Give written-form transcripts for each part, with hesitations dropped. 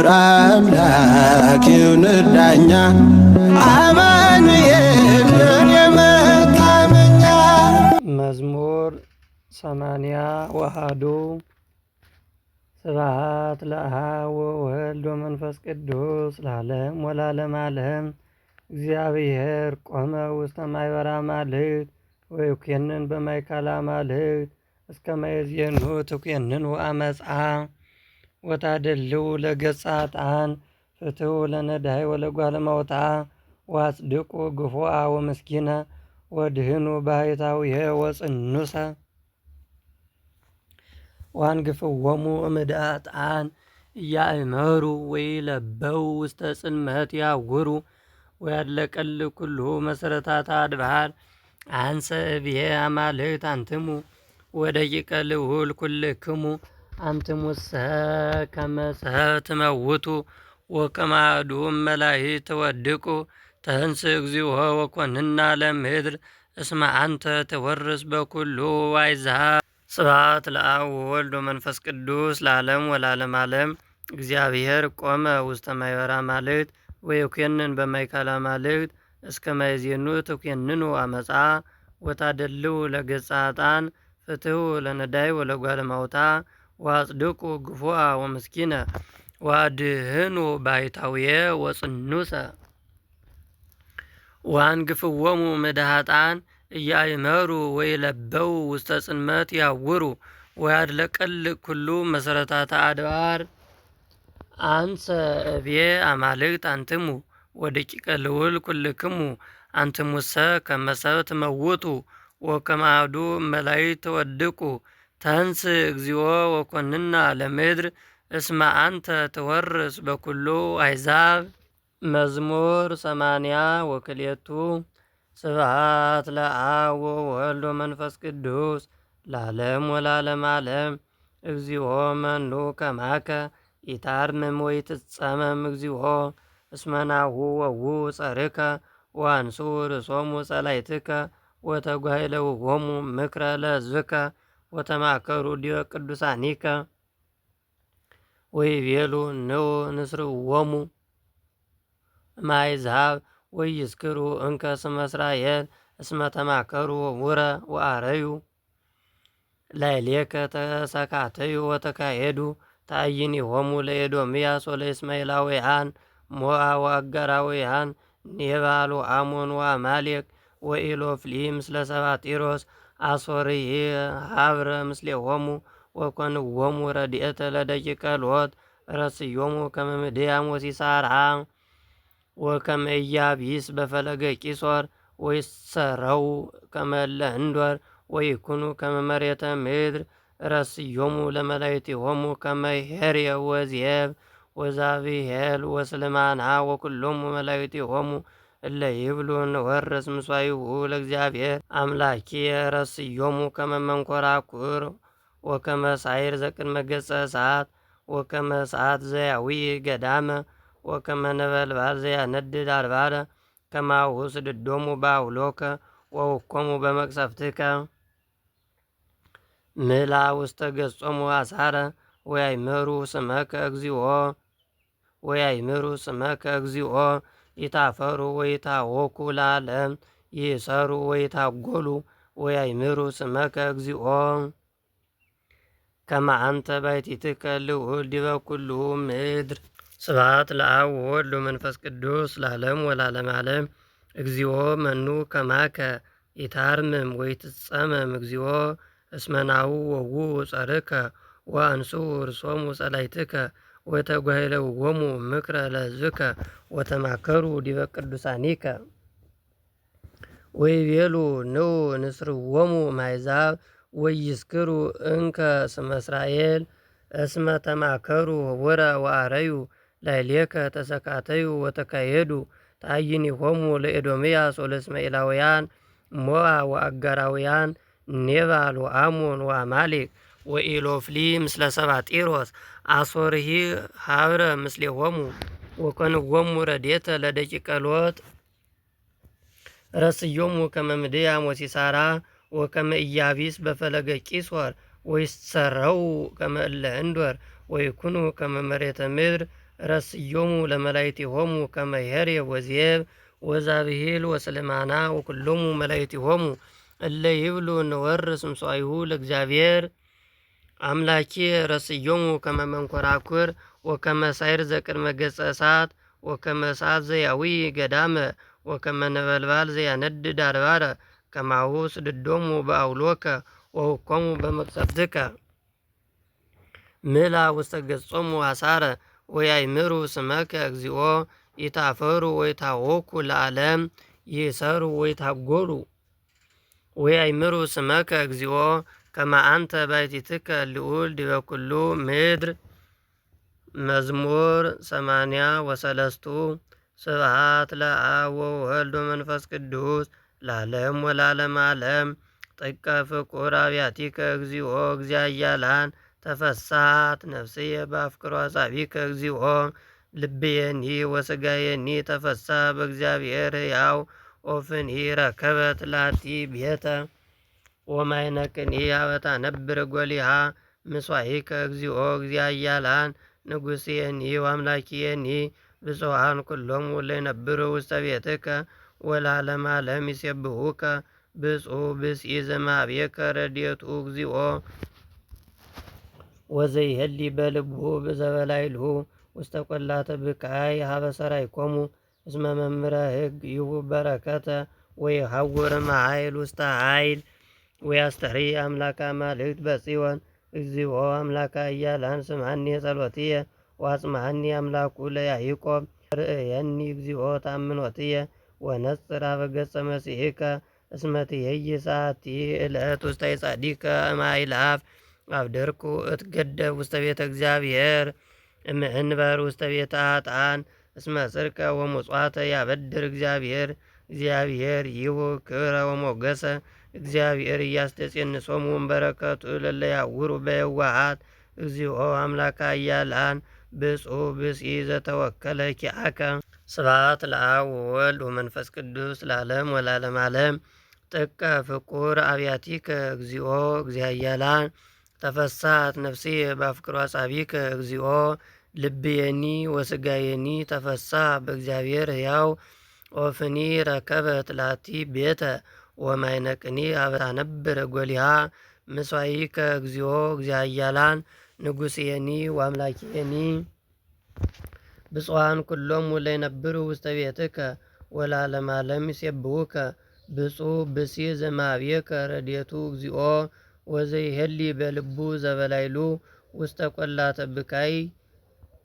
ቸር አምላክ ይሁን ዳኛ አማኑኤል የኔ መታመኛ። መዝሙር 80 ስብሐት ለአብ ወወልድ ወመንፈስ ቅዱስ ለዓለም ወለዓለመ ዓለም። እግዚአብሔር ቆመ ውስተ ማኅበረ አማልክት ወይኩነን በማእከለ አማልክት እስከ መይዜኑ ትኩነኑ አመፃ ወታደልው ለገጸ ኃጥአን ፍትሑ ለነዳይ ወለጓለ እማውታ ወአጽድቁ ግፉአ ወምስኪነ ወድህኑ ባሕታውየ ወጽኑሰ ወአንግፍዎሙ እምእደ ኃጥአን ኢያእመሩ ወይለበው ውስተ ጽልመት ያውሩ ወያድለቀልቅ ኩሉ መሰረታተ አድባር። አንሰ እብየ አማልክት አንትሙ ወደቂቀ ልዑል ኩልክሙ አንትሙሰ ከመ ሰብእ ትመውቱ ወከመ አሐዱ እመላእክት ትወድቁ። ተንሥእ እግዚኦ ወኮንና ለምድር እስመ አንተ ትወርስ በኩሉ አሕዛብ። ስብሐት ለአብ ወወልድ ወመንፈስ ቅዱስ ለዓለም ወለዓለመ ዓለም። እግዚአብሔር ቆመ ውስተ ማኅበረ አማልክት ወይኩነን በማእከለ አማልክት እስከ መይዜኑ ትኩነኑ አመፃ ወታደልው ለገጸ ኃጥአን ፍትሑ ለነዳይ ወለጓለ እማውታ ወአጽድቁ ግፉአ ወምስኪነ ወአድህኑ ባሕታውየ ወጽኑሰ ወአንግፍዎሙ እምእደ ኃጥአን ኢያእመሩ ወይለበው ውስተ ጽልመት ያውሩ ወያድለቀልቅ ኩሉ መሰረታተ አድባር። አንሰ እብየ አማልክት አንትሙ ወደቂቀ ልዑል ኩልክሙ አንትሙሰ ከመ ሰብእ ትመውቱ ወከመ አሐዱ እመላእክት ትወድቁ። ተንሥእ እግዚኦ ወኮንና ለምድር እስመ አንተ ትወርስ በኩሉ አሕዛብ። መዝሙር 82 ስብሐት ለአብ ወወልድ ወመንፈስ ቅዱስ ለዓለም ወለዓለመ ዓለም። እግዚኦ መኑ ከማከ ኢታርምም ወኢትጸመም እግዚኦ እስመ ናሁ ወውኡ ጸርከ ወአንሱ ርእሶሙ ጸላእትከ ወተጓሂለዎሙ ምክረ ለሕዝብከ ወተማከሩ ዲበ ቅዱሳኒከ ወይቤሉ ንዑ ንስርዎሙ እምአሕዛብ ወይዝክሩ እንከ ስመ እስራኤል እስመ ተማከሩ ውረ ወአረዩ ላዕሌከ ተሰካተዩ ወተካሄዱ። ተአይኒሆሙ ለኤዶምያስ ወለእስማኤላውያን ሞዓብ ወአጋራውያን ኔባል ወአሞን ወአማሌቅ ወኢሎፍሊ ምስለ ሰባጢሮስ አሦርይ ሀብረ ምስሌሆሙ ወኮንዎሙ ረድኤተ ለደቂቀ ሎጥ። ረስዮሙ ከመ ምድያም ወሲሳራ ወከመ ኢያቢስ በፈለገ ቂሶር ወይሰረው ከመ እለ እንዶር ወይኩኑ ከመ መሬተ ምድር። ረስዮሙ ለመላእክቲሆሙ ከመ ሄርየ ወዜብ ወዛብሄል ወስልማና ወኩሎሙ መላእክቲሆሙ እለ ይብሉ ንወርስ ምስዋይሁ ለእግዚአብሔር አምላኪየ። ረስዮሙ ከመ መንኰራኵር ወከመ ሳይር ዘቅድመ ገጸ እሳት ወከመ እሳት ዘያዊ ገዳመ ወከመ ነበልባል ዘያነድድ አድባረ። ከማሁ ስድዶሙ በአውሎከ ወውኮሙ በመቅሰፍትከ። ምላ ውስተ ገጾሙ አሳረ ወያእምሩ ስመከ እግዚኦ ይታፈሩ ወይታወኩ ለዓለም ይእሰሩ ወይታጐሉ ወያእምሩ ስመከ እግዚኦ። ከመ አንተ ባሕቲትከ ልዑል ዲበ ኩሉ ምድር። ስብሐት ለአብ ወወልድ ወመንፈስ ቅዱስ ለዓለም ወለዓለመ ዓለም። እግዚኦ መኑ ከማከ ኢታርምም ወኢትጸመም እግዚኦ እስመ ናሁ ወውኡ ጸርከ ወአንሱ ርእሶሙ ጸላእትከ ወተጓሂለዎሙ ምክረ ለሕዝብከ ወተማከሩ ዲበ ቅዱሳኒከ ወይቤሉ ንዑ ንስርዎሙ እምአሕዛብ ወይዝክሩ እንከ ስመ እስራኤል እስመ ተማከሩ ውረ ወአረዩ ላዕሌከ ተሰካተዩ ወተካሄዱ። ተአይኒሆሙ ለኤዶምያስ ወለእስማኤላውያን ሞዓብ ወአጋራውያን ኔባል ወአሞን ወአማሌቅ ወኢሎፍሊ ምስለ ሰባጢሮስ አሦርይ ሀብረ ምስሌሆሙ ወኮንዎሙ ረድኤተ ለደቂቀ ሎጥ። ረስዮሙ ከመ ምድያም ወሲሳራ ወከመ ኢያቢስ በፈለገ ቂሶር ወይሰረው ከመ እለ እንዶር ወይኩኑ ከመ መሬተ ምድር። ረስዮሙ ለመላእክቲሆሙ ከመ ይሄርየው ወዜብ ወዛብሂል ወስልማና ወኩሎሙ መላእክቲሆሙ እለ ይብሉ ንወርስ ምስዋይሁ ለእግዚአብሔር አምላኪ ረስዮሙ ከመ መንኰራኵር ወከመ ሳይር ዘቅድመ ገጸ እሳት ወከመ እሳት ዘያዊ ገዳመ ወከመ ነበልባል ዘያነድድ አድባረ ከማሁ ስድዶሙ በአውሎከ ወሁኮሙ በመቅሰፍትከ ምላ ውስተ ገጾሙ አሳረ ወያእምሩ ስመከ እግዚኦ ይታፈሩ ወይታወኩ ለዓለም ይሰሩ ወይታጐሉ ወያእምሩ ስመከ እግዚኦ ከመ አንተ ባሕቲትከ ልዑል ዲበ ኩሉ ምድር። መዝሙር 83 ስብሐት ለአብ ወወልድ ወመንፈስ ቅዱስ ለዓለም ወለዓለመ ዓለም። ጥቀ ፍቁር አብያቲከ እግዚኦ እግዚአ ኃያላን ተፈሳት ነፍስየ በአፍቅሮ አጻቢከ እግዚኦ ልብየኒ ወሥጋየኒ ተፈሳ በእግዚአብሔር ሕያው ኦፍኒ ረከበት ላቲ ቤተ ወማይነቅኒ አበታ ነብር ጐሊሃ ምስዋኢከ እግዚኦ እግዚአ ኃያላን ንጉሥየኒ ወአምላኪየኒ ብፁዓን ኩሎሙ ለይነብሩ ውስተ ቤትከ ወለዓለመ ዓለም ይሴብሑከ ብፁዕ ብእሲ ዘእምኀቤከ ረድኤቱ እግዚኦ ወዘይሄሊ በልቡ ዘበላዕሉ ውስተ ቈላተ ብካይ ሀበ ሠራይኮሙ እስመ መምህረ ሕግ ይሁብ በረከተ ወይሐውር መኃይል ውስተ ኃይል ወያስተሪ አምላከ አማልክት በጽዮን እግዚኦ አምላከ ኃያላን ስምዐኒ ጸሎትየ ወአጽምዐኒ አምላኩ ለያዕቆብ ርእየኒ እግዚኦ ተአምኖትየ ወነጽር ኀበ ገጸ መሲሕከ እስመ ትኄይ ሰዓቲ ዕለት ውስተ ይጻዲከ እምአእላፍ አብደርኩ እትገደብ ውስተ ቤተ እግዚአብሔር እምእንበር ውስተ ቤተ ኃጥኣን እስመ ጽድቀ ወምጽዋተ ያበድር እግዚአብሔር ይሁብ ክብረ ወሞገሰ እግዚአብሔር ኢያስተጼንሶሙ እምበረከቱ ለለ ያዕውሩ በየዋሃት እግዚኦ አምላከ ኃያላን ብፁዕ ብእሲ ዘተወከለ ኪያከ። ስብሐት ለአብ ወወልድ ወመንፈስ ቅዱስ ለዓለም ወለዓለመ ዓለም። ጥቀ ፍቁር አብያቲከ እግዚኦ እግዚአ ኃያላን ተፈሳት ነፍስየ በአፍቅሮ አጻቢከ እግዚኦ ልብየኒ ወሥጋየኒ ተፈሳ በእግዚአብሔር ሕያው ኦፍኒ ረከበት ላቲ ቤተ ወማይነቅኒ አበታ ነብር ጐሊሃ ምስዋኢከ እግዚኦ እግዚአ ኃያላን ንጉሥየኒ ወአምላኪየኒ ብፁዓን ኩሎሙ ለይነብሩ ውስተ ቤትከ ወለዓለመ ዓለም ይሴብሑከ ብፁዕ ብእሲ ዘእምኀቤከ ረድኤቱ እግዚኦ ወዘይሄሊ በልቡ ዘበላዕሉ ውስተ ቈላተ ብካይ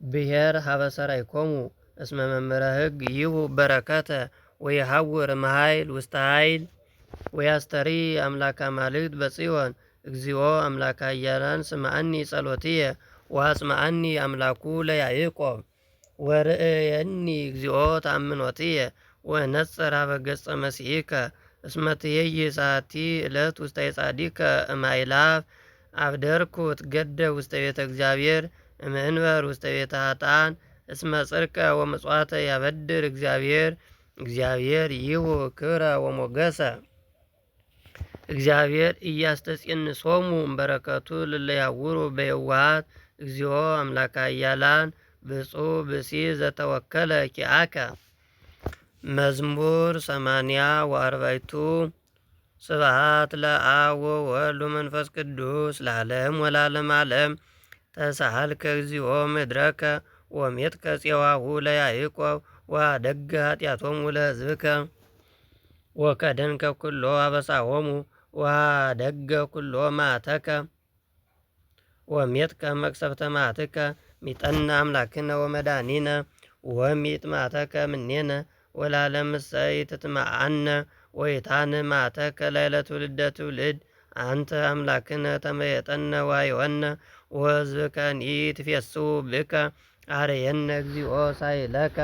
ብሔር ሀበ ሠራይኮሙ እስመ መምህረ ሕግ ይሁብ በረከተ ወይሐውር መኃይል ውስተ ኃይል ወያስተሪ አምላከ አማልክት በጽዮን እግዚኦ አምላከ ኃያላን ስምዐኒ ጸሎትየ ወአጽምዐኒ አምላኩ ለያዕቆብ ወርእየኒ እግዚኦ ተአምኖትየ ወነጽር ኀበ ገጸ መሲሕከ እስመ ትኄይ ሰዓቲ ዕለት ውስተ ይጻዲከ እምአእላፍ አብደርኩ እትገደብ ውስተ ቤተ እግዚአብሔር እምእንበር ውስተ ቤተ ኃጥኣን እስመ ጽድቀ ወምጽዋተ ያበድር እግዚአብሔር ይሁብ ክብረ ወሞገሰ እግዚአብሔር ኢያስተጼንሶሙ እምበረከቱ ለለ ያዕውሩ በየዋሃት እግዚኦ አምላከ ኃያላን ብፁዕ ብእሲ ዘተወከለ ኪያከ። መዝሙር 84 ስብሐት ለአብ ወወልድ ወመንፈስ ቅዱስ ለዓለም ወለዓለመ ዓለም። ተሳሃልከ እግዚኦ ምድረከ ወሜትከ ፄዋሁ ለያዕቆብ ወአደግ ኃጢአቶሙ ለሕዝብከ ወከደንከ ኩሎ አበሳሆሙ ወአደገ ኩሎ መዓተከ ወሜትከ መቅሰፍተ መዓትከ ሚጠነ አምላክነ ወመድኃኒነ ወሚጥ መዓተከ እምኔነ ወለዓለመ እሰይ ትትመዓነ ወይታነ መዓተከ ላዕለ ትውልደ ትውልድ አንተ አምላክነ ተመየጠነ ዋይወነ ወሕዝብከኒ ትፌስሑ ብከ አርየነ እግዚኦ ሳይለከ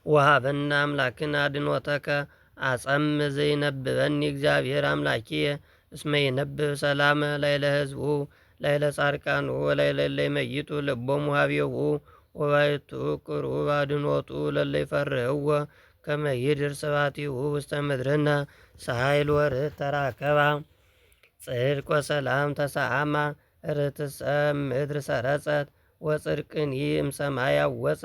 ወሀበነ አምላክነ አድኅኖተከ አጸም ዘይነብበኒ እግዚአብሔር አምላኪየ እስመ ይነብብ ሰላመ ላዕለ ሕዝቡ ላዕለ ጻድቃኑ ወላዕለ እለ ይመይጡ ልቦሙ ኀቤሁ ወባሕቱ ቅሩብ አድኅኖቱ ለእለ ይፈርህዎ ከመ ይድኅር ስብሐቲሁ ውስተ ምድርነ ሳይል ወርኅት ተራከባ ጽድቅ ወሰላም ተሰአማ ርትዕሰ ምድር ሰረጸት ወጽድቅኒ እምሰማይ አወፀ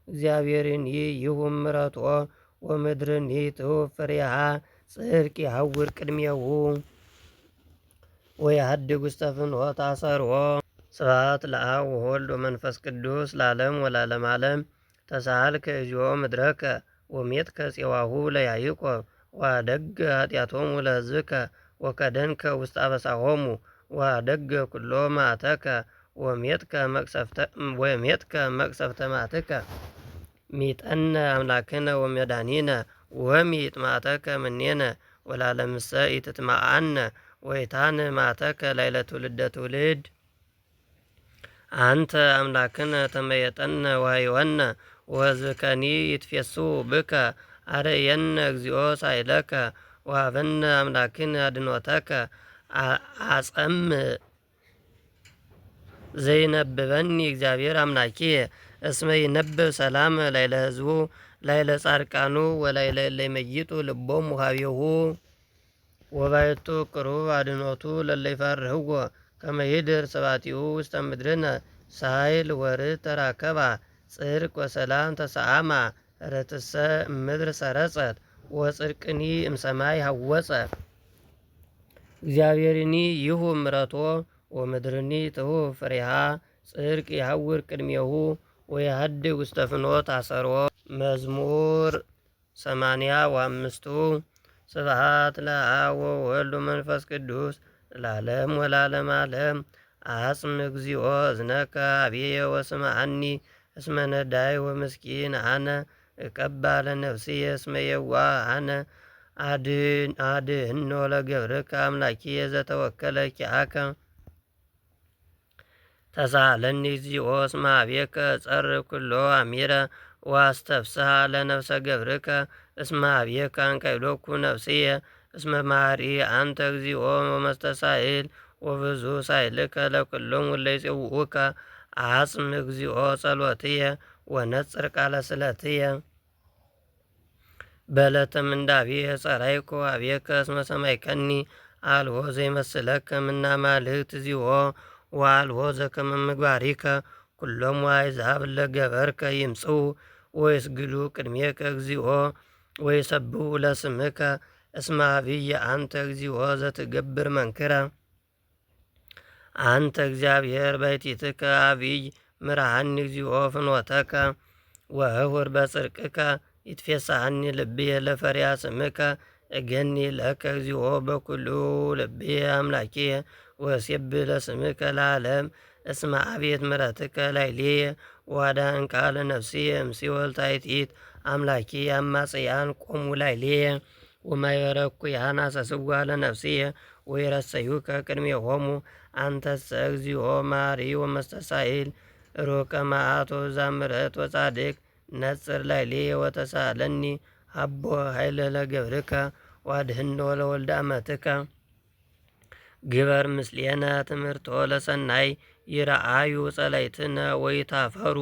እግዚአብሔርኒ ይሁን ምሕረቶ ወምድርኒ ትሁብ ፍሬሃ ጽድቅ ይሐውር ቅድሜሁ ወየሐድግ ውስተ ፍኖት አሰርዎ። ስብሐት ለአብ ወወልድ ወመንፈስ ቅዱስ ለዓለም ወለዓለመ ዓለም። ተሳሃልከ እግዚኦ ምድረከ ወሜትከ ፄዋሁ ለያዕቆብ ወአደግ ኃጢአቶሙ ለሕዝብከ ወከደንከ ውስተ አበሳሆሙ ወአደግ ኩሎ መዓተከ ወሜትከ መቅሰፍተ መዓትከ ሚጠነ አምላክነ ወመድኃኒነ ወሚጥ መዓተከ እምኔነ ወላለምሰ ኢትትማዓነ ወይታን መዓተከ ላዕለ ትውልደ ትውልድ። አንተ አምላክነ ተመየጠነ ወሃይወነ ወሕዝብከኒ ይትፌስሑ ብከ አርእየነ እግዚኦ ሳይለከ ወሀበነ አምላክነ አድኅኖተከ አጸምዕ ዘይነብበኒ እግዚአብሔር አምላኪየ እስመ ይነብብ ሰላም ላዕለ ሕዝቡ ላዕለ ጻድቃኑ ወላዕለ እለ ይመይጡ ልቦሙ ሀቤሁ ወባሕቱ ቅሩብ አድኅኖቱ ለእለ ይፈርህዎ ከመ ይድኅር ስብሐቲሁ ውስተ ምድርነ ሳይል ወርትዕ ተራከባ ጽድቅ ወሰላም ተሰአማ ርትዕሰ እምድር ሰረጸት ወጽድቅኒ እምሰማይ ሐወፀ እግዚአብሔርኒ ይሁብ ምሕረቶ ወምድርኒ ትሁብ ፍሬሃ ጽድቅ ይሐውር ቅድሜሁ ወየሐድግ ውስተ ፍኖት አሰርዎ። መዝሙር 85 ስብሐት ለአብ ወወልድ ወመንፈስ ቅዱስ ለዓለም ወለዓለመ ዓለም። አጽም እግዚኦ እዝነከ ኀቤየ ወስምዓኒ እስመ ነዳይ ወምስኪን አነ እቀባ ለነፍስየ እስመ የዋህ አነ አድኅኖ ለገብርከ አምላኪየ ዘተወከለ ኪያከ ተሳሃለኒ እግዚኦ እስመ ኀቤከ እጸርብ ኩሎ አሚረ ወአስተፍስሐ ለነፍሰ ገብርከ እስመ ኀቤከ አንቀይሎኩ ነፍስየ እስመ መሐሪ አንተ እግዚኦ ወመስተሳይል ወብዙ ሳይልከ ለኵሎሙ እለ ይጽውዑከ። አጽም እግዚኦ ጸሎትየ ወነጽር ቃለ ስእለትየ በዕለተ ምንዳቤየ ጸራይኩ ኀቤከ እስመ ሰማዕከኒ አልቦ ዘይመስለከ እምነ አማልክት እግዚኦ ወአልቦ ዘከመ ምግባሪከ ኩሎሙ አሕዛብ እለ ገበርከ ይምጽኡ ወይስግዱ ቅድሜከ እግዚኦ ወይሰብሑ ለስምከ እስመ ዐቢይ አንተ እግዚኦ ዘትገብር መንክረ። አንተ እግዚአብሔር ባሕቲትከ ዐቢይ ምርሐኒ እግዚኦ ፍኖተከ ወህቡር በጽድቅከ ይትፌሳሐኒ ልብየ ለፈሪሃ ስምከ እገኒ ለከ እግዚኦ በኵሉ ልብየ አምላኪየ ወእሴብሕ ለስምከ ለዓለም እስመ ዐቤት ምሕረትከ ላዕሌየ ወአድኀንካ ለነፍስየ እምሲኦል ታሕቲት። አምላኪየ አማጽያን ቆሙ ላዕሌየ ወማኅበረ እኩያን አሰስዋ ለነፍስየ ወይረሰዩከ ቅድሜሆሙ። አንተሰ እግዚኦ መሐሪ ወመስተሳይል ሩቀ መዓት ወብዝኃ ምሕረት ወጻድቅ ነጽር ላዕሌየ ወተሳሃለኒ ሀቦ ኃይለ ለገብርከ ወአድኅኖ ለወልደ አመትከ። ግበር ምስሌነ ትምህርቶ ለሰናይ ይረአዩ ጸላእትነ ወይታፈሩ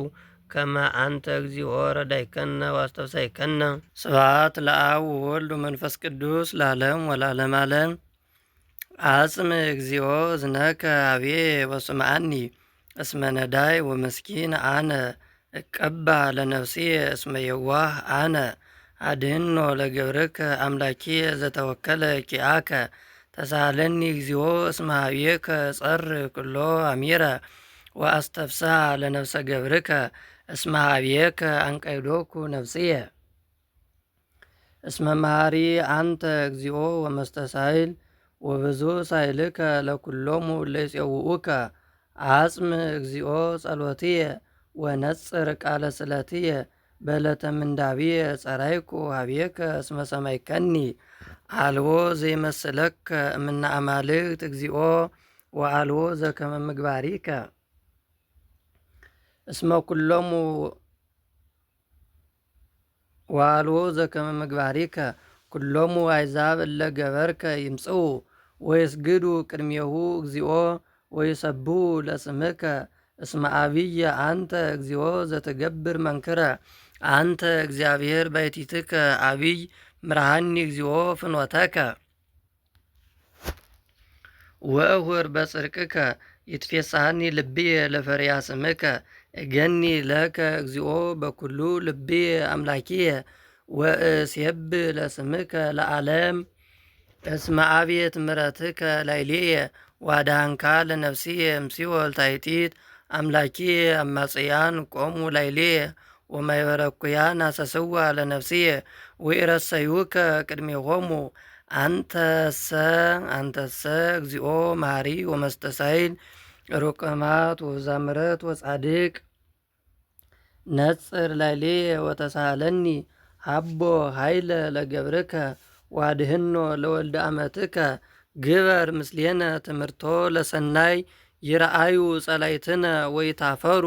ከመ አንተ እግዚኦ ረዳይከነ ዋስተብሳይከነ። ስብሐት ለአብ ወወልድ ወመንፈስ ቅዱስ ለዓለም ወለዓለመ ዓለም። አጽም እግዚኦ እዝነከ ኀቤየ ወስምዓኒ እስመ ነዳይ ወምስኪን አነ እቀባ ለነፍስየ እስመ የዋህ አነ አድኅኖ ለገብርከ አምላኪየ ዘተወከለ ኪያከ ተሳሃለኒ እግዚኦ እስመ ኀቤከ እጸርብ ኩሎ አሚረ ወአስተፍስሐ ለነፍሰ ገብርከ እስመ ኀቤከ አንቀይሎኩ ነፍስየ እስመ መሐሪ አንተ እግዚኦ ወመስተሳይል ወብዙ ሳይልከ ለኵሎሙ እለ ይጼውዑከ። አጽም እግዚኦ ጸሎትየ ወነጽር ቃለ ስእለትየ በዕለተ ምንዳቤየ ጸራይኩ ኀቤከ እስመ ሰማዕከኒ አልቦ ዘይመስለከ እምነ አማልክት እግዚኦ ወአልቦ ዘከመ ምግባሪከ እስመ ኩሎሙ ወአልቦ ዘከመ ምግባሪከ ኩሎሙ አሕዛብ እለ ገበርከ ይምጽኡ ወይስግዱ ቅድሜሁ እግዚኦ ወይሰብሑ ለስምከ እስመ ዐቢይ አንተ እግዚኦ ዘትገብር መንክረ። አንተ እግዚአብሔር ባሕቲትከ ዐቢይ ምርሐኒ እግዚኦ ፍኖተከ ወእሁር በጽድቅከ ይትፌሳሐኒ ልብየ ለፈሪሃ ስምከ እገኒ ለከ እግዚኦ በኩሉ ልብየ አምላኪየ ወእሴብ ለስምከ ለዓለም እስመ አብየት ምሕረትከ ላዕሌየ ዋዳንካ ለነፍስየ እምሲኦል ታሕቲት አምላኪየ አማጽያን ቆሙ ላዕሌየ ወማኅበረ እኩያን አሰስዋ ለነፍስየ ወኢረሰዩከ ቅድሜሆሙ አንተሰ እግዚኦ መሐሪ ወመስተሳይል ሩቀ መዓት ወብዙ ምሕረት ወጻድቅ ነጽር ላዕሌየ ወተሳሃለኒ ሀቦ ኃይለ ለገብርከ ዋድህኖ ለወልደ አመትከ ግበር ምስሌነ ትምህርቶ ለሰናይ ይረአዩ ጸላይትነ ወይታፈሩ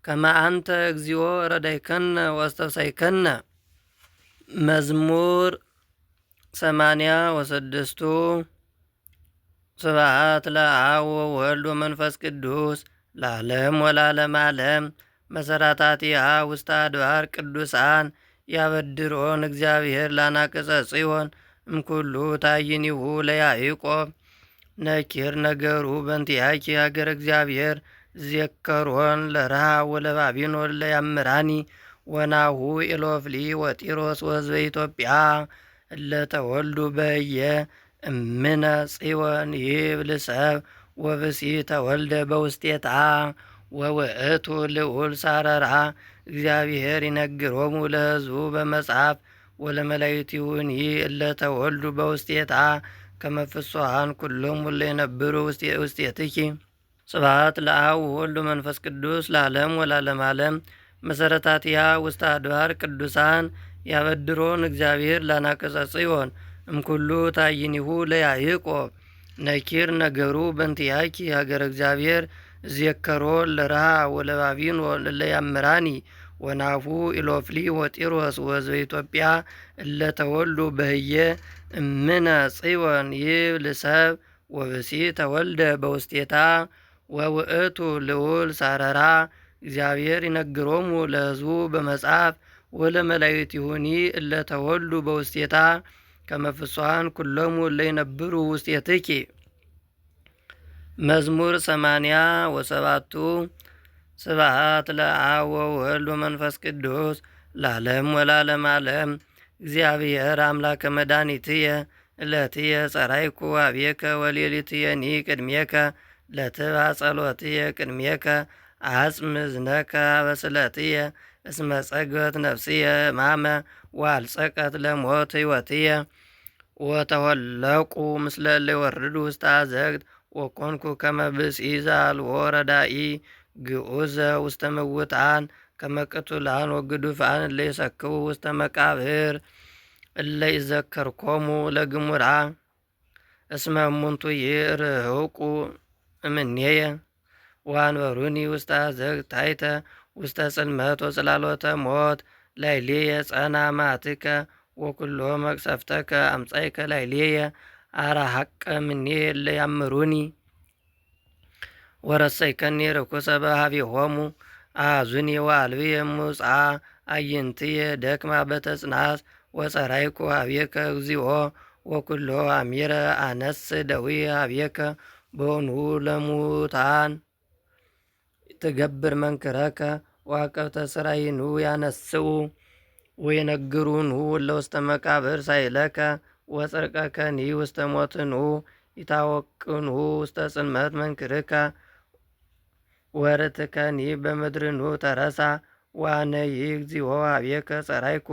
ከመ አንተ እግዚኦ ረዳይከነ ወአስተብሳይከነ። መዝሙር 86 ስብሐት ለአብ ወወልድ ወመንፈስ ቅዱስ ለዓለም ወለዓለመ ዓለም። መሰረታቲሃ ውስተ አድባር ቅዱሳን ያበድሮን እግዚአብሔር ላናቅጸ ጽዮን እምኩሉ ታይኒሁ ለያዕቆብ ነኪር ነገሩ በእንቲአኪ ሀገረ እግዚአብሔር ዜከሮን ለረሃብ ወለባቢሎን ለያምራኒ ወናሁ ኢሎፍሊ ወጢሮስ ወሕዝበ ኢትዮጵያ እለተወልዱ በየ እምነ ጽዮን ይብል ሰብ ወብሲ ተወልደ በውስቴታ ወውእቱ ልዑል ሳረራ እግዚአብሔር ይነግሮሙ ለሕዝቡ በመጽሐፍ ወለመላእክቲሁኒ እለተወልዱ በውስቴታ ከመ ፍጹሐን ኩሎሙ እለ ይነብሩ ውስቴትኪ። ስብሐት ለአብ ወወልድ ወመንፈስ ቅዱስ ለዓለም ወለዓለመ ዓለም። መሰረታቲሃ ውስተ አድባር ቅዱሳን ያበድሮን እግዚአብሔር ላናቅጸ ጽዮን እምኩሉ ታይኒሁ ለያዕቆብ ነኪር ነገሩ በእንቲአኪ ሀገረ እግዚአብሔር ዜከሮን ለረሃብ ወለባቢሎን ለያምራኒ ወናሁ ኢሎፍሊ ወጢሮስ ወሕዝበ ኢትዮጵያ እለተወልዱ በህየ እምነ ጽዮን ይብል ሰብ ወብሲ ተወልደ በውስቴታ ወውእቱ ልዑል ሳረራ እግዚአብሔር ይነግሮሙ ለሕዝቡ በመጽሐፍ ወለመላእክቲሁኒ እለተወልዱ በውስቴታ ከመ ፍጹሐን ኩሎሙ እለ ይነብሩ ውስቴትኪ። መዝሙር 87 ስብሐት ለአብ ወወልድ ወመንፈስ ቅዱስ ለዓለም ወለዓለመ ዓለም። እግዚአብሔር አምላከ መድኃኒትየ እለትየ ጸራይኩ አብየከ ወሌሊትየኒ ቅድሜከ ለትብዓ ጸሎትየ ቅድሜከ አጽም እዝነከ በስእለትየ እስመ ጸግበት ነፍስየ ሕማመ ወአልጸቀት ለሞት ሕይወትየ ወተወለቁ ምስለ እለ ይወርዱ ውስተ አዘቅት ወኮንኩ ከመ ብእሲ ዘአልቦ ረዳኢ ግዑዘ ውስተ ምውታን ከመ ቅቱላን ወግዱፋን እለ ይሰክቡ ውስተ መቃብር እለ ይዘከርኮሙ ለግሙራ እስመ እሙንቱ ይርህቁ እምኔየ ወአንበሩኒ ውስተ አዘቅት ታሕተ ውስተ ጽልመት ወጽላሎተ ሞት ላዕሌየ ጸና መዓትከ ወኩሎ መቅሰፍተከ አምጻእከ ላዕሌየ አርሐቀ እምኔየ እለ ያምሩኒ ወረሰይከኒ ርኩሰ በኀቤሆሙ አኀዙኒ ወአልብየ ሙጽአ አዕይንትየ ደክማ በተጽናስ ወጸራይኩ ኀቤከ እግዚኦ ወኩሎ አሚረ አነስ ደዊየ ኀቤከ ቦኑ ለሙታን ትገብር መንክረከ ወአቀብተ ሥራይኑ ያነስኡ ወይነግሩኑ እለ ውስተ መቃብር ሳይለከ ወጽርቀከኒ ውስተ ሞትኑ ይታወቅኑ ውስተ ጽልመት መንክርከ ወርትከኒ በምድርኑ ተረሳ ዋነይ እግዚኦ ኀቤከ ጸራይኩ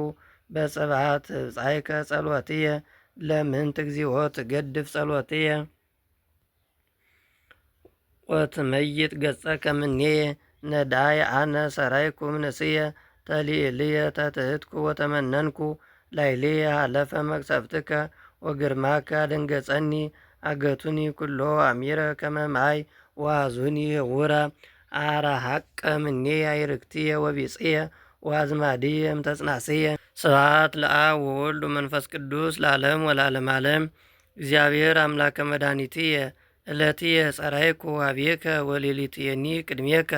በጽብሐት ትብጻሕከ ጸሎትየ ለምንት እግዚኦ ትገድፍ ጸሎትየ ወትመይጥ ገጸከ እምኔየ ነዳይ አነ ሰራይኩ እምንእስየ ተሊልየ ተትሕትኩ ወተመነንኩ ላዕሌየ ሀለፈ መቅሰፍትከ ወግርማከ አደንገጸኒ አገቱኒ ኩሎ አሚረ ከመ ማይ ወአኀዙኒ ህውረ አርሐቀ እምኔየ አዕርክትየ ወቢጽየ ወአዝማድየ እምተጽናስየ። ስብሐት ለአብ ወወልድ ወመንፈስ ቅዱስ ለዓለም ወለዓለመ ዓለም። እግዚአብሔር አምላከ መድኃኒትየ እለትየ ጸራይኩ ኀቤከ ወሌሊትየኒ ቅድሜከ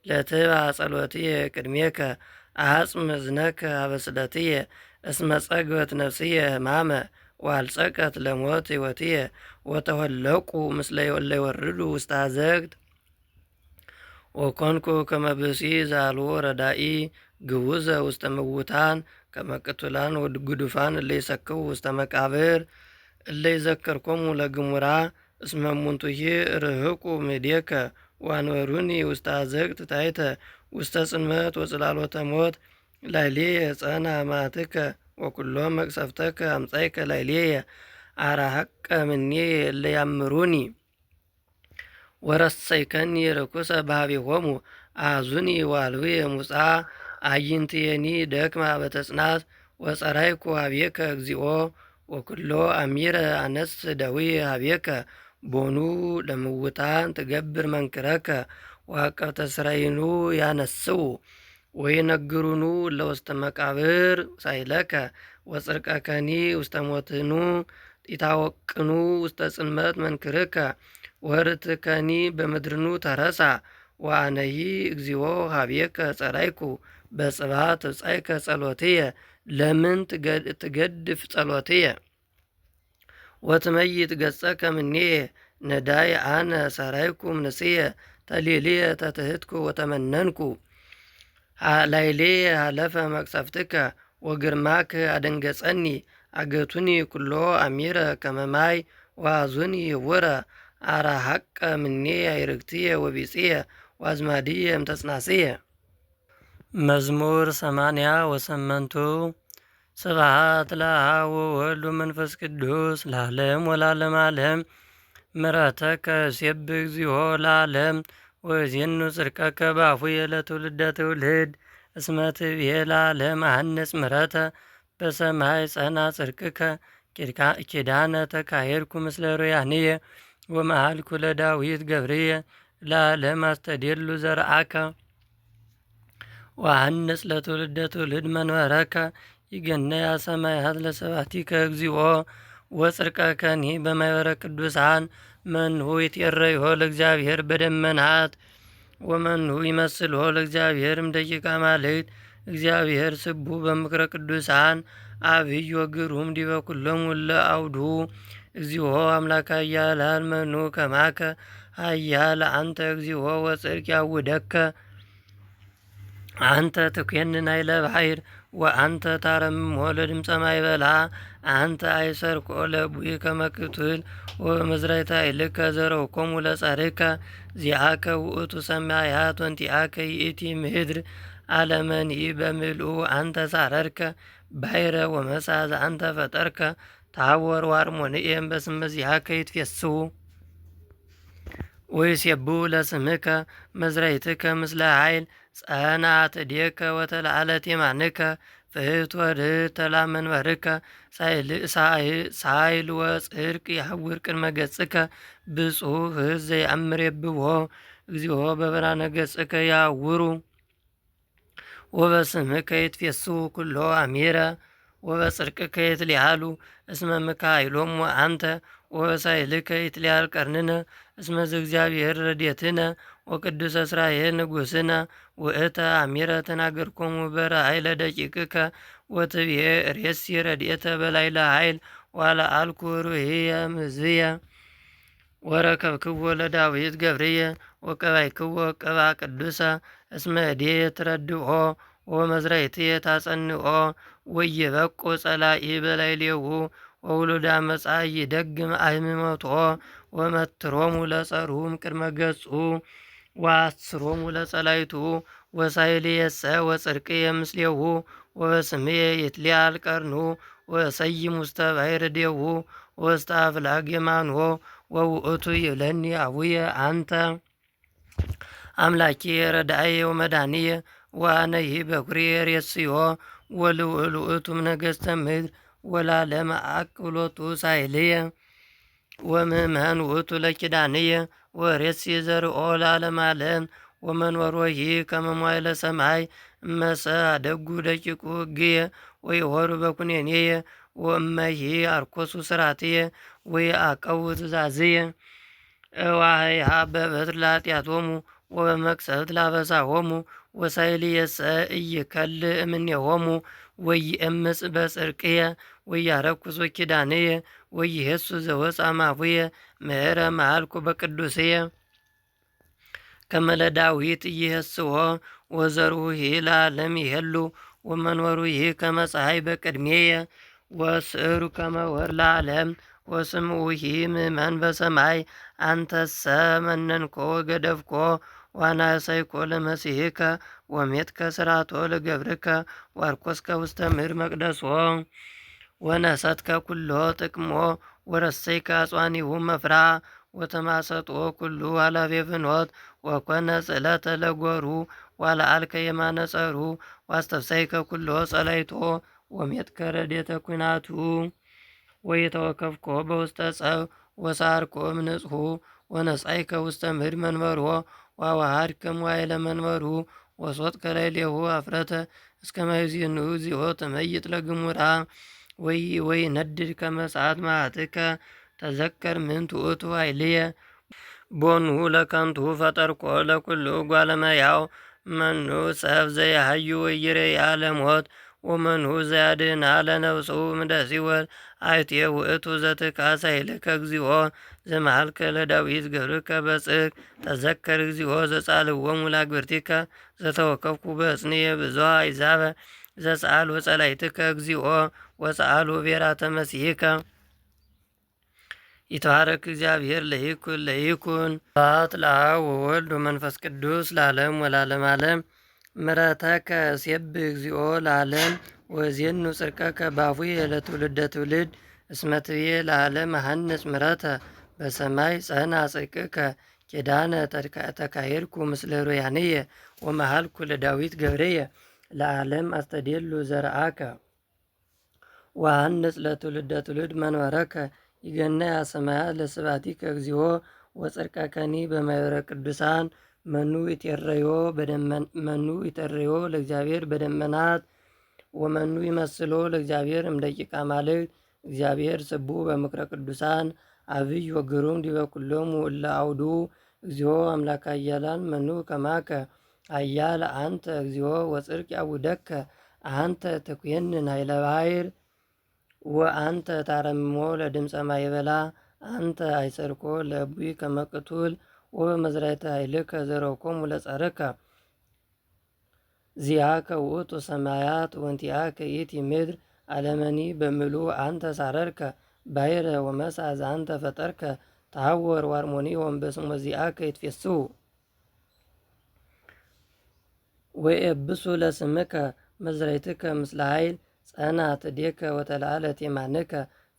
ለትብዓ ጸሎትየ ቅድሜከ አጽም እዝነከ በስእለትየ እስመ ጸግበት ነፍስየ ሕማመ ወአልጸቀት ለሞት ሕይወትየ ወተወለቁ ምስለ እለ ይወርዱ ውስተ አዘቅት ወኮንኩ ከመ ብእሲ ዘአልቦ ረዳኢ ግውዘ ውስተ ምውታን ከመ ቅቱላን ወግዱፋን እለ ይሰክዉ ውስተ መቃብር እለ ይዘከርኮሙ ለግሙራ እስመ እሙንቱሂ ርህቁ እምኔከ ወአንበሩኒ ውስተ አዘቅት ታሕተ ውስተ ጽልመት ወጽላሎተ ሞት ላዕሌየ ጸና መዓትከ ወኩሎ መቅሰፍተከ አምጻእከ ላዕሌየ አርሐቀ እምኔየ እለ ያምሩኒ ወረሰይከኒ ርኩሰ ባህቢሆሙ አሐዙኒ ወአልብየ ሙጻ አዕይንትየኒ ደክማ በተጽናት ወጸራይኩ ኀቤከ እግዚኦ ወኩሎ አሚረ አነስ ደዊየ ኀቤከ ቦኑ ለምውታን ትገብር መንክረከ ወአቀብተ ስራይኑ ያነስው ወይነግሩኑ ለውስተ መቃብር ሳይለከ ወጽድቀከኒ ውስተ ሞትኑ ኢታወቅኑ ውስተ ጽልመት መንክርከ ወርትከኒ በምድርኑ ተረሳ ወአነሂ እግዚኦ ኀቤከ ጸራይኩ በጽባህ ትብጻእከ ጸሎትየ ለምን ትገድፍ ጸሎትየ ወትመይጥ ገጸከ እምኔየ ነዳይ አነ ሰራይኩ እምንስየ ተሊልየ ተትሕትኩ ወተመነንኩ ላዕሌየ ሀለፈ መቅሰፍትከ ወግርማከ አደንገጸኒ አገቱኒ ኩሎ አሚረ ከመ ማይ ወአሐዙኒ ህቡረ አርሐቀ እምኔየ አዕርክትየ ወቢጽየ ወአዝማድየ እምተጽናስየ። መዝሙር 88 ስብሐት ለአብ ወወልድ ወመንፈስ ቅዱስ ለዓለም ወለዓለመ ዓለም። ምሕረተከ እሴብሕ እግዚኦ ለዓለም ወእዜኑ ጽድቀከ በአፉየ ለትውልደ ትውልድ እስመ ትቤ ለዓለም አሐንጽ ምሕረተ በሰማይ ጸና ጽድቅከ ኪዳነ ተካሄድኩ ምስለ ሮያንየ ወመሃልኩ ለዳዊት ገብርየ ለዓለም አስተዴሉ ዘርአከ ወአሐንጽ ለትውልደ ትውልድ መንበረከ ይገነያ ሰማያት ለሰባቲከ እግዚኦ ወጽድቀከኒ በማኅበረ ቅዱሳን መንሁ ይትሬዮ ለእግዚአብሔር በደመናት ወመንሁ ይመስሎ ለእግዚአብሔር እምደቂቀ አማልክት እግዚአብሔር ስቡ በምክረ ቅዱሳን አብይ ወግሩም ዲበ ኩሎሙ እለ አውዱ እግዚኦ አምላከ ኃያላን መኑ ከማከ ኃያል አንተ እግዚኦ ወጽድቅ ያውደከ አንተ ትኮንን ኃይለ ባሕር ወአንተ ታረምሞ ለድምፀ ማዕበላ አንተ አይሰርቆ ለቡኢ ከመ ቅቱል ወበመዝራዕተ ኃይልከ ዘረውኮሙ ለጻድርከ ዚአከ ውእቱ ሰማያት ወንቲአከ ይእቲ ምድር ዓለመኒ በምልኡ አንተ ጻረርከ ባሕረ ወመሳ ዘአንተ ፈጠርከ ታቦር ወአርሞንዔም በስመ ዚአከ ይትፌስሑ ወይሴብሑ ለስምከ መዝራዕትከ ምስለ ኃይል ጸንዐት እዴከ ወተለዓለት የማንከ ፍትሕ ወርትዕ ተላዕለ መንበርከ ሳይል ወጽድቅ ይሐውር ቅድመ ገጽከ ብፁዕ ሕዝብ ዘየአምር የብቦ እግዚኦ በብርሃነ ገጽከ ያዕውሩ ወበስምከ ይትፌስሑ ኩሎ አሚረ ወበጽድቅከ ይትሊዓሉ እስመ ሚካኤሎሙ አንተ ወበሳይልከ ይትሊዓል ቀርንነ እስመ ዘእግዚአብሔር ረድኤትነ ወቅዱሰ እስራኤል ንጉሥነ ውእተ አሚረ ተናገርኮሙ በራእይ ለደቂቅከ ወትቤ ርእሲ ረድኤተ በላዕለ ኃይል ወለአልኩ ሩህየ ምዝየ ወረከብክዎ ለዳዊት ገብርየ ወቀባይክዎ ቅብአ ቅዱሰ እስመ እዴየ ትረድኦ ወመዝራዕትየ ታጸንኦ ወይበቁ ጸላኢ በላዕሌሁ ወውሉደ አመፃ ይደግም አሕምሞቶ ወመትሮሙ ለጸርሁም ቅድመ ገጹ ወአስሮሙ ለጸላይቱ ወሳይልየሰ ወጽድቅየ ምስሌሁ ወበስምየ ይትሊዓል ቀርኑ ወሰይም ውስተ ባሕር እዴሁ ወውስተ አፍላግ የማንሆ ወውእቱ ይብለኒ አቡየ አንተ አምላኪየ ረዳእየ ወመድኃኒየ ወአነሂ በኵርየ ሬስዮ ወልዑል ውእቱም ነገሥተ ምድር ወለዓለመ አቅብሎቱ ሳይልየ ወምእመን ውእቱ ለኪዳንየ ወሬሲ ዘርኦ ለዓለመ ዓለም ወመንበሮሂ ከመ መዋዕለ ሰማይ እመሰ አደጉ ደቂቁ ሕግየ ወይሖሩ በኵነኔየ ወእመሂ አርኰሱ ሥርዓትየ ወይዐቀቡ ትእዛዝየ እዋህያ በበትር ለኃጢአቶሙ ወበመቅሰፍት ላበሳሆሙ ወሳይልየሰ ኢይከልእ እምኔሆሙ ወይእምፅ በጽድቅየ ወያረኩስ ኪዳንየ ወይሄሱ ዘወፃ እምአፉየ ምሕረ መሃልኩ በቅዱስየ ከመለዳዊት ይህስዎ ወዘሩሂ ለዓለም ይሄሉ ወመንበሩሂ ከመ ፀሐይ በቅድሜየ ወስዕሩ ከመ ወር ለዓለም ወስምዑሂ ምእመን በሰማይ አንተሰ መነንኮ ገደፍኮ ዋናሰይኮ ለመሲሕከ ወሜትከ ስራቶ ለገብርከ ዋርኮስከ ውስተ ምድር መቅደሶ ወነሰትከ ኩሎ ጥቅሞ ወረሰይከ አጽዋኒሁ መፍራ ወተማሰጦ ኩሉ ኃላፊ ፍኖት ወኮነ ጽዕለተ ለጎሩ ዋለአልከ የማነ ጸሩ ዋስተፍሳይከ ኩሎ ጸላይቶ ወሜትከ ረድኤተ ኩናቱ ወይተወከፍኮ በውስተ ጸብ ወሳርኮ እምንጽሑ ወነጻይከ ውስተ ምድር መንበሮ ዋዋሃድከ መዋዕለ መንበሩ ወሶትከ ላዕሌሁ ኀፍረተ እስከ ማእዜኑ እግዚኦ ተመይጥ ለግሙራ ወይ ነድድ ከመ እሳት መዓትከ ተዘከር ምንቱ ውእቱ ኃይልየ ቦኑ ለከንቱ ፈጠርኮ ለኩሉ እጓለ እመሕያው መኑ ሰብ ዘያሃዩ ወይሬያ ለሞት ወመኑ ዘያድኅና ለነፍሱ እምደ ሲኦል አይቴ ውእቱ ዘትካስ ኃይልከ እግዚኦ ዘመሃልከ ለዳዊት ገብርከ በጽድቅ ተዘከር እግዚኦ ዘጻልዎሙ ለአግብርቲከ ዘተወከፍኩ በሕፅንየ ብዙኃ አሕዛበ ዘጸአል ወጸላይትከ እግዚኦ ወጸአሉ ብሔራተ መሲሕከ ይትባረክ እግዚአብሔር ለይኩን ስብሐት ለአብ ወወልድ ወመንፈስ ቅዱስ ለዓለም ወለዓለመ ዓለም። ምሕረተከ እሴብሕ እግዚኦ ለዓለም ወእዜኑ ጽድቀከ በአፉየ ለትውልደ ትውልድ እስመ ትቤ ለዓለም ሐንጽ ምሕረተ በሰማይ ጸንዐ ጽድቅከ ኪዳነ ተካሄድኩ ምስለ ሮያንየ ወመሃልኩ ለዳዊት ገብርየ ለዓለም አስተዴሉ ዘርአከ ወሐንጽ ለትውልደ ትውልድ መንበረከ ይገነያ ሰማያት ለስብሐቲከ እግዚኦ ወጽድቀከኒ በማኅበረ ቅዱሳን መኑ ይተረዮ ለእግዚአብሔር በደመናት ወመኑ ይመስሎ ለእግዚአብሔር እምደቂቀ አማልክት እግዚአብሔር ስቡ በምክረ ቅዱሳን አብይ ወግሩም ዲበ ኩሎሙ እለ አውዱ እግዚኦ አምላከ ኃያላን መኑ ከማከ ኃያል አንተ እግዚኦ ወጽድቅ ያውደከ አንተ ተኩየንን ኃይለ ባሕር ወአንተ ታረምሞ ለድምፀ ማይበላ አንተ አይሰርኮ ለእቡይ ከመ ቅቱል ወበመዝራዕተ ኃይልከ ዘረኮሙ ለጸርከ ዚአከ ውእቱ ሰማያት ወንቲአከ ይእቲ ምድር ዓለመኒ በምሉእ አንተ ሳረርከ ባሕረ ወመጽአ ዘአንተ ፈጠርከ ተሐወር ዋርሞኒ ወእምበስመ ዚአከ ይትፌስሑ ወየብሱ ለስምከ መዝራዕትከ ምስለ ኃይል ጸንዐት እዴከ ወተለዓለት የማንከ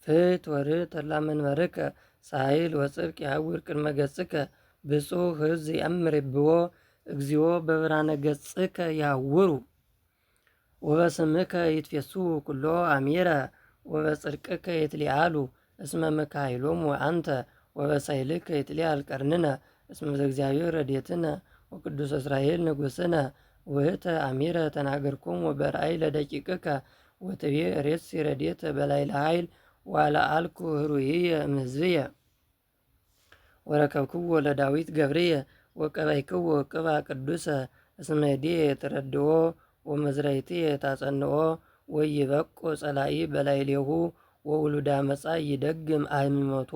ፍትሕ ወርትዕ ተድላ መንበርከ ሳይል ወጽድቅ የሐውር ቅድመ ገጽከ ብፁዕ ሕዝብ ይአምር ይብዎ እግዚኦ በብርሃነ ገጽከ ያውሩ ወበስምከ ይትፌስሑ ኩሎ አሚረ ወበጽድቅከ ይትሊአሉ እስመ መካይሎሙ አንተ ወበሳይልከ ይትሊአል ቀርንነ እስመ ዘእግዚአብሔር ረድኤትነ ወቅዱስ እስራኤል ንጉሥነ ውእተ አሚረ ተናገርኩሙ በራእይ ለደቂቅከ ወትቤ ሬሲ ረድኤተ በላዕለ ኃይል ወአልዓልኩ ኅሩይየ እምሕዝብየ ወረከብክዎ ለዳዊት ገብርየ ወቀባይክዎ ቅብአ ቅዱሰ እስመ እዴየ የተረድኦ ወመዝራዕትየ ታጸንኦ ወይበቁ ጸላኢ በላዕሌሁ ወውሉደ አመፃ ይደግም አህሚሞቶ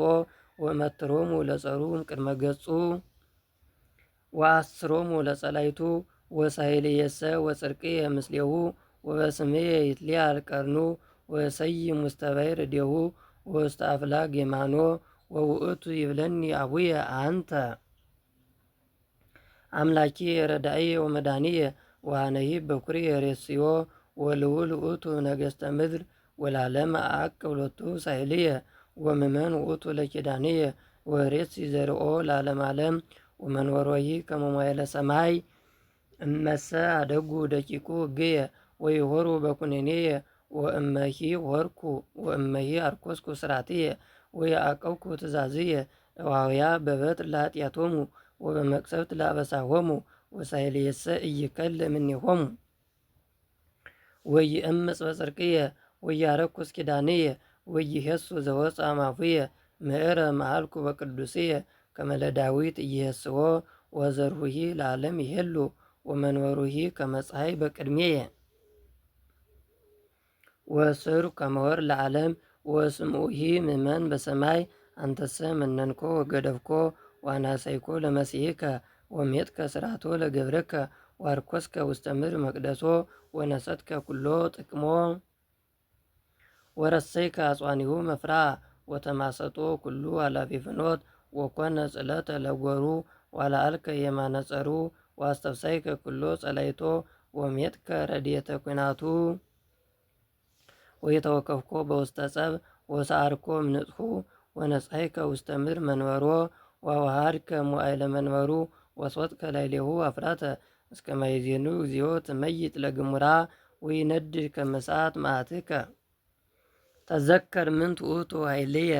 ወመትሮሙ ለጸሩ እምቅድመ ገጹ ወአስሮሙ ለጸላይቱ ወሳይልየሰ ወጽድቅየ ምስሌሁ ወበስምየ ይትሊአል ቀርኑ ወሰይም ውስተ ባሕር እዴሁ ወውስተ አፍላግ የማኖ ወውእቱ ይብለኒ አቡየ አንተ አምላኪ ረዳእየ ወመድኃኒየ ወአነሂ በኵርየ ሬስዮ ወልዑል ውእቱ ነገሥተ ምድር ወለዓለመ አዕቅብ ሎቱ ሳይልየ ወምእመን ውእቱ ለኪዳንየ ወሬሲ ዘርኦ ለዓለመ ዓለም ወመንበሮሂ ከመ መዋዕለ ሰማይ እመሰ አደጉ ደቂቁ ሕግየ ወይሖሩ በኵነኔየ ወእመሂ ሖርኩ ወእመሂ አርኰስኩ ሥርዓትየ ወየዐቀብኩ ትእዛዝየ እዋውያ በበትር ለኃጢአቶሙ ወበመቅሰፍት ለአበሳሆሙ ወሳይልየሰ ኢይከል እምኔሆሙ ወይእምፅ በጽድቅየ ወያረኵስ ኪዳንየ ወይሄሱ ዘወፅአ እምአፉየ ምዕረ መሃልኩ በቅዱስየ ከመ ለዳዊት ኢይሄስዎ ወዘርሁሂ ለዓለም ይሄሉ ወመንበሩሂ ከመ ፀሐይ በቅድሜየ ወስዕሩ ከመ ወር ለዓለም ወስምዑሂ ምእመን በሰማይ አንተሰ መነንኮ ወገደፍኮ ወአናሰይኮ ለመሲሕከ ወሜጥከ ስርዓቶ ለገብርከ ዋርኮስከ ውስተ ምድር መቅደሶ ወነሰትከ ኩሎ ጥቅሞ ወረሰይከ አጽዋኒሁ መፍራ ወተማሰጦ ኩሉ አላፊ ፍኖት ወኮነ ጽለተ ለጐሩ ዋላአልከ የማነጸሩ ዋስተፍሳይከ ኩሎ ጸላይቶ ወሜጥከ ረድኤተ ኩናቱ ወየተወከፍኮ በውስተ ጸብ ወሰአርኮ እምንጽሑ ወነጻይከ ውስተ ምድር መንበሮ ወዋሃድከ ሞዓይለ መንበሩ ወስወጥከ ላዕሌሁ አፍራተ እስከ ማይዜኑ እግዚኦ ትመይጥ ለግሙራ ወይነድድ ከመ እሳት መዓትከ ተዘከር ምንት ውእቱ ኃይልየ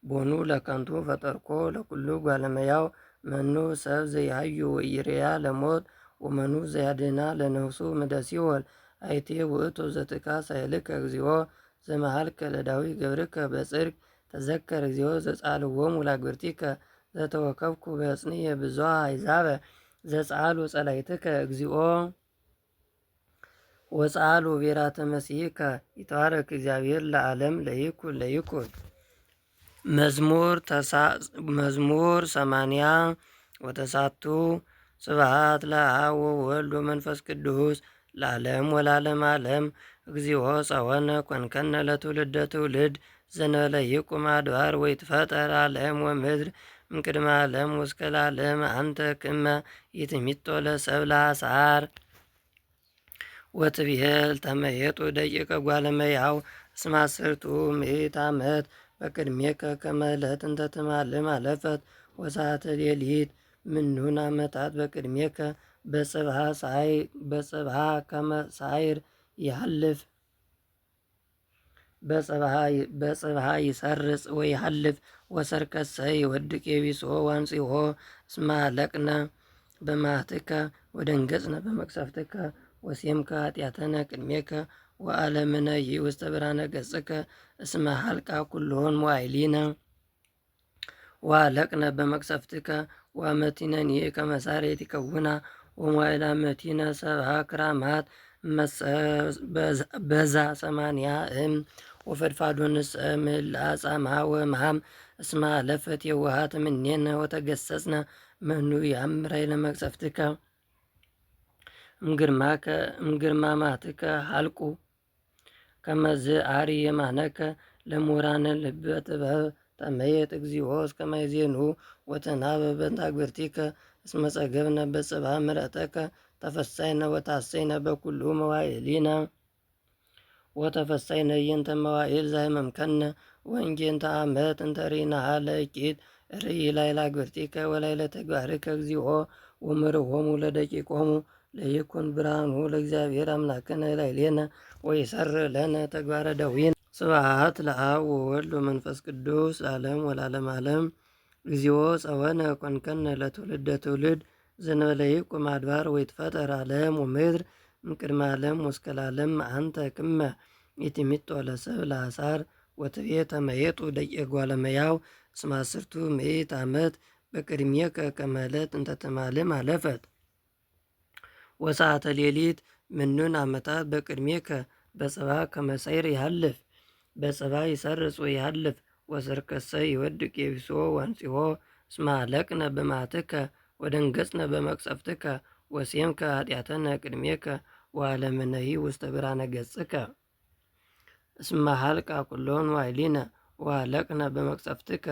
ቦኑ ለከንቱ ፈጠርኮ ለኩሉ ጓለመያው መኑ ሰብ ዘይሃዩ ወኢይርያ ለሞት ወመኑ ዘያድኅና ለነፍሱ እምደ ሲኦል አይቴ ውእቱ ዘትካስ ኃይልከ እግዚኦ ዘመሃልከ ለዳዊት ገብርከ በጽድቅ ተዘከር እግዚኦ ዘጻልዎሙ ለአግብርቲከ ዘተወከፍኩ በሕፅንየ ብዙኃ አሕዛበ ዘጸአሉ ጸላእትከ እግዚኦ ወጸአሉ ቤራተ መሲሕከ ይትባረክ እግዚአብሔር ለዓለም ለይኩን ለይኩን። መዝሙር 80 ወተሳቱ ስብሐት ለአብ ወወልድ ወመንፈስ ቅዱስ ለዓለም ወለዓለመ ዓለም። እግዚኦ ጸወነ ኮንከነ ለትውልደ ትውልድ ዘንበለ ይቁም አድባር ወይትፈጠር ዓለም ወምድር እምቅድመ ዓለም ወእስከ ለዓለም አንተ ክመ ይትሚጦ ለሰብእ ለአሳር ወትቤል ተመየጡ ደቂቀ እጓለ እመሕያው እስመ አሰርቱ ምዕተ ዓመት በቅድሜከ ከመ ዕለት እንተ ትማልም አለፈት ወሰዓተ ሌሊት ምኑን ዓመታት በቅድሜከ በጽብሐ ከመ ሳይር ይሃልፍ በጽብሐ ይሰርጽ ወይሃልፍ ወሰርከሰ ይወድቅ የቢሶ ዋንጺሆ እስመ አለቅነ በመዓትከ ወደንገጽነ በመቅሰፍትከ ወሴምከ ኃጢአተነ ቅድሜከ ወዓለምነ ውስተ ብርሃነ ገጽከ እስመ ሀልቃ ኩሎን መዋዕሊነ ወአለቅነ በመቅሰፍትከ ወአመቲነኒ ከመ ሣሬት ይከውና ወመዋዕለ አመቲነ ሰብአ ክራማት በዛ 80 ወፈድፋዶንስ ምህላ ጻማ ወመሃም እስመ አለፈት የዋሃት እምኔነ ወተገሰጽነ መኑ ያምራይ ለመቅሰፍትከ እምግርማማትከ ሀልቁ ከመዝ አሪ የማነከ ለሙራነ ልበ ጥበብ ተመየጥ እግዚኦ እስከ ማይዜኑ ወተናበበ በእንታግብርቲከ እስመ ጸገብነ በጽብሐ ምሕረተከ ተፈሳይነ ወታሰይነ በኩሉ መዋዕሊነ ወተፈሳይነ እየንተ መዋዕል ዛይመምከነ ወእንጌንተ ዓመት እንተ ርኢናሃ ለእኪት ርኢ ላዕለ አግብርቲከ ወላዕለ ተግባርከ እግዚኦ ወምርሆሙ ለደቂቆሙ ለይኩን ብርሃኑ ለእግዚአብሔር አምላክነ ላዕሌነ ወይሠርይ ለነ ተግባረ ደዊነ። ስብሐት ለአብ ወወልድ ወመንፈስ ቅዱስ ለዓለም ወለዓለመ ዓለም። እግዚኦ ጸወነ ኮንከነ ለትውልደ ትውልድ ዘእንበለ ይቁም አድባር ወይትፈጠር ዓለም ወምድር እምቅድመ ዓለም ወእስከ ለዓለም አንተ ክመ ይትሚጦ ለሰብእ ለአሳር ወትቤ ተመየጡ ደቂቀ እጓለ እመሕያው እስመ አሰርቱ ምዕተ ዓመት በቅድሜከ ከመ ዕለት እንተ ትማልም አለፈት ወሰዓተ ሌሊት ምኑን ዓመታት በቅድሜከ በጽብሐ ከመ ሳይር ይሃልፍ በጽብሐ ይሰርጽ ወይሃልፍ ወሰርከሰ ይወድቅ የቢሶ ዋንጺሆ እስመ አለቅነ በመዓትከ ወደንገጽነ በመቅሰፍትከ ወሴምከ ኃጢአተነ ቅድሜከ ወዓለምነሂ ውስተ ብርሃነ ገጽከ እስመ ሀልቃ ኩሎን መዋዕሊነ ወአለቅነ በመቅሰፍትከ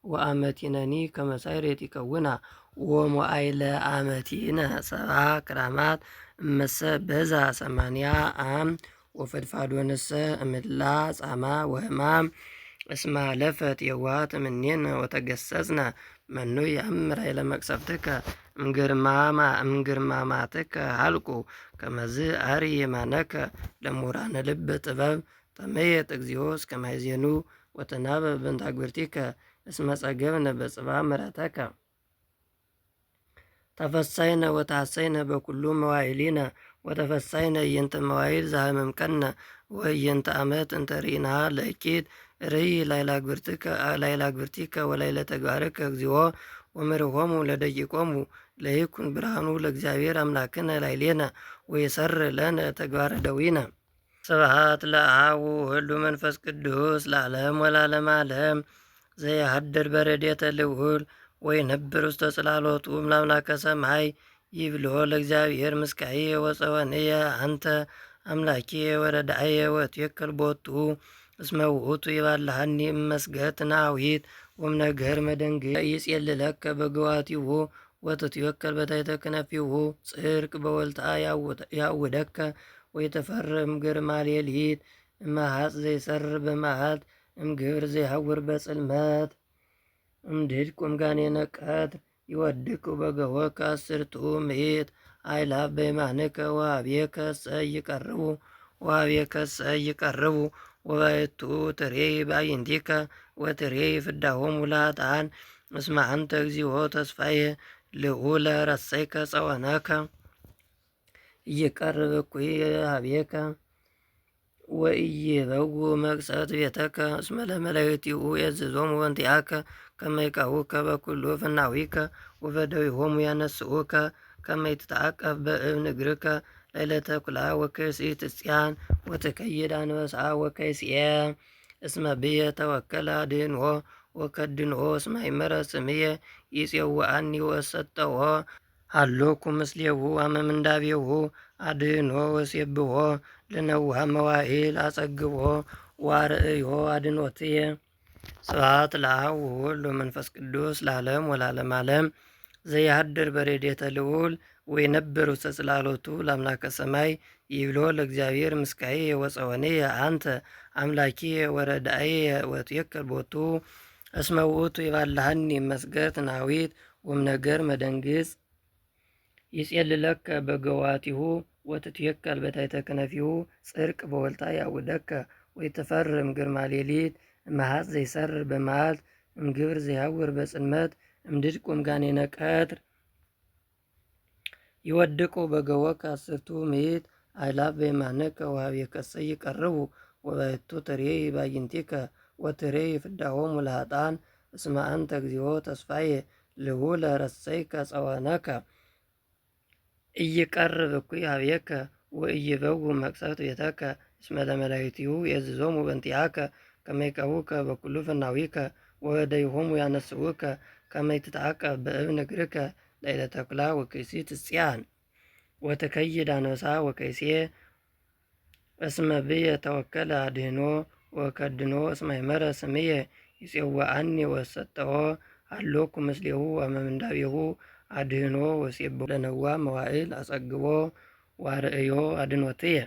ወአመቲነኒ ከመ ሣሬት ይከውና ወመዋዕለ አመቲነ ሰብአ ክራማት እመሰ በዛ 80 ዓም ወፈድፋዶንሰ እምላ ጻማ ወሕማም እስመ አለፈት የዋሃት እምኔነ ወተገሰጽነ መኑ ያምራይ ለመቅሰፍትከ እምግርማማትከ ሀልቁ ከመዝ አሪ የማነከ ለሙራነ ልበ ጥበብ ተመየጥ እግዚኦ እስከ ማይዜኑ ወተናበብ በእንታግብርቲከ እስመ ጸገብነ በጽብሐ ምሕረተከ ተፈሳይነ ወታሰይነ በኩሉ መዋዕሊነ ወተፈሳይነ እየንተ መዋዕል ዘሃመምከነ ወእየንተ ዓመት እንተ ርኢናሃ ለእኪት ርኢ ላዕለ አግብርቲከ ወላዕለ ተግባርከ እግዚኦ ወምርሆሙ ለደቂቆሙ ለይኩን ብርሃኑ ለእግዚአብሔር አምላክነ ላዕሌነ ወይሠርይ ለነ ተግባረ ደዊነ። ስብሐት ለአብ ወወልድ ወመንፈስ ቅዱስ ለዓለም ወለዓለመ ዓለም። ዘየሐድር በረድኤተ ልዑል ወይነብር ውስተ ጽላሎቱ እምላምላከ ሰማይ ይብሎ ለእግዚአብሔር ምስካየ ወፀወንየ አንተ አምላኪየ ወረዳየ ወትዌከል ቦቱ እስመ ውእቱ ይባልሐኒ እመስገት ናዊት ወምነገር መደንግዕ ይጼልለከ በግዋቲሁ ወትትዌከል በታሕተ ክነፊሁ ጽድቅ በወልታ ያውደከ ወይተፈርም ግርማ ሌሊት እመሃጽ ዘይሰርር በመዓልት እምግብር ዘይሐውር በጽልመት እምድድቅ ወምጋኔነ ቀትር ይወድቅ በገወከ አስርቱ ምዕት አእላፍ በየማንከ ወኀቤከ ይቀርቡ ወባሕቱ ትሬይ በአዕይንቲከ ወትሬይ ፍዳሆሙ ለኃጥኣን እስመ አንተ እግዚኦ ተስፋየ ልዑለ ረሰይከ ጸወነከ ኢይቀርብ እኩይ ኀቤከ ወኢይበው መቅሰፍት ቤተከ እስመ ለመላእክቲሁ የእዝዞሙ በእንቲአከ ከመ ይቀውከ በኵሉ ፍናዊከ ወበደዊሆሙ ያነስኡከ ከመ ይትተዓቀፍ በእብን እግርከ ላዕለ ተኵላ ወከርሲት ጽያን ወትከይድ አንበሳ ወከይስየ እስመ ብየ ተወከለ አድኅንዎ ወከድንዎ እስመ አይመረ ስምየ ይፄውዐኒ ወእሰጠዎ ሀሎኩ ምስሌሁ አመ ምንዳቤሁ አድኅኖ ወሴብሖ ለነውሃ መዋዕል አጸግቦ ዋርእዮ አድኅኖትየ። ስብሐት ለአብ ወወልድ ወመንፈስ ቅዱስ ለዓለም ወለዓለመ ዓለም። ዘያድር በረድኤተ ልዑል ወይነብር ውስተ ጽላሎቱ ለአምላከ ሰማይ ይብሎ ለእግዚአብሔር ምስካየ ወፀወንየ አንተ አምላኪየ ወረዳእየ ወትዌከል ቦቱ እስመ ውእቱ ይባልሐኒ እመስገት ናዊት ወምነገር መደንግጽ ይጼልለከ በገዋቲሁ ወትትዌከል በታሕተ ክነፊሁ ጽድቅ በወልታ ያውደከ ወይተፈርም ግርማ ሌሊት እመሃጽ ዘይሰርር በመዓልት እምግብር ዘይሐውር በጽልመት እምድድቅ ወምጋኔነ ቀትር ይወድቁ በገወከ አስርቱ ምዕት አእላፍ በየማንከ ወኀቤከሰ ይቀርቡ ወባሕቱ ትሬይ በአዕይንቲከ ወትሬይ ፍዳሆሙ ለኃጥኣን እስመ አንተ እግዚኦ ተስፋየ ልዑለ ረሰይከ ጸወነከ ኢይቀርብ እኩይ ኀቤከ ወኢይበው መቅሰፍት ቤተከ እስመ ለመላእክቲሁ የእዝዞሙ በእንቲአከ ከመ ይቀውከ በኵሉ ፍናዊከ ወበደዊሆሙ ያነስኡከ ከመ ይትተዓቀፍ በእብን እግርከ ላዕለ ተኵላ ወከርሲት ጽያን ወትከይድ አንበሳ ወከይስየ እስመ ብየ ተወከለ አድኅኖ ወከድኖ እስመ አይመረ ስምየ ይፄውዐኒ ወእሰጠዎ ሀሎኩ ምስሌሁ አመ ምንዳቤሁ አድኅኖ ወሴብሖ ለነውሃ መዋዕል አጸግቦ ዋርእዮ አድኅኖትየ።